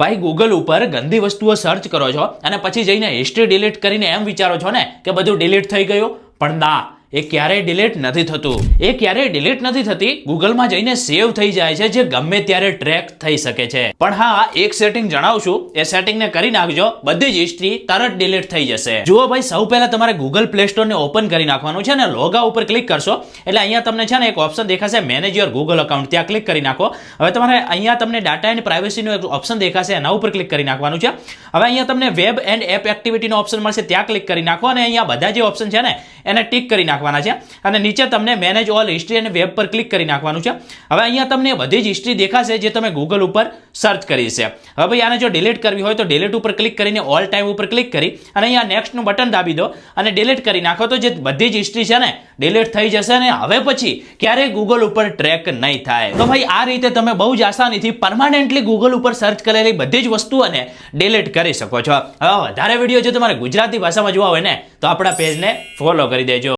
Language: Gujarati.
ભાઈ ગૂગલ ઉપર ગંદી વસ્તુઓ સર્ચ કરો છો અને પછી જઈને હિસ્ટ્રી ડિલીટ કરીને એમ વિચારો છો ને કે બધું ડિલીટ થઈ ગયું, પણ ના, એ ક્યારેય ડિલીટ નથી થતું. એ ક્યારેય ડિલીટ નથી થતી. ગૂગલમાં જઈને સેવ થઈ જાય છે, જે ગમે ત્યારે ટ્રેક થઈ શકે છે. પણ હા, એક સેટિંગ જણાવશું, એ સેટિંગને કરી નાખજો, બધી જ હિસ્ટ્રી તરત ડિલીટ થઈ જશે. જુઓ ભાઈ, સૌ પહેલા તમારે ગૂગલ પ્લે સ્ટોરને ઓપન કરી નાખવાનું છે અને લોગા ઉપર ક્લિક કરશો એટલે અહીંયા તમને છે ને એક ઓપ્શન દેખાશે, મેનેજ યોર ગૂગલ અકાઉન્ટ. ત્યાં ક્લિક કરી નાખો. હવે તમારે અહીંયા તમને ડાટા એન્ડ પ્રાઇવસીનો એક ઓપ્શન દેખાશે, એના ઉપર ક્લિક કરી નાખવાનું છે. હવે અહીંયા તમને વેબ એન્ડ એપ એક્ટિવિટીનો ઓપ્શન મળશે, ત્યાં ક્લિક કરી નાખો અને અહીંયા બધા જે ઓપ્શન છે ને એને ટિક કરી નાખવાના છે અને નીચે તમને મેનેજ ઓલ હિસ્ટ્રી અને વેબ પર ક્લિક કરી નાખવાનું છે. હવે અહીંયા તમને બધી જ હિસ્ટ્રી દેખાશે જે તમે ગૂગલ ઉપર સર્ચ કરી છે. હવે ભાઈ આને જો ડિલીટ કરવી હોય તો ડિલીટ ઉપર ક્લિક કરીને ઓલ ટાઈમ ઉપર ક્લિક કરી અને અહીંયા નેક્સ્ટનું બટન દાબી દો અને ડિલીટ કરી નાખો તો જે બધી જ હિસ્ટ્રી છે ને ડિલીટ થઈ જશે અને હવે પછી ક્યારેય ગૂગલ ઉપર ટ્રેક નહીં થાય. તો ભાઈ આ રીતે તમે બહુ જ આસાનીથી પરમાનન્ટલી ગૂગલ ઉપર સર્ચ કરેલી બધી જ વસ્તુઓને ડિલીટ કરી શકો છો. હવે વધારે વિડીયો જો તમારે ગુજરાતી ભાષામાં જોવા હોય ને તો આપણા પેજને ફોલો કરી દેજો.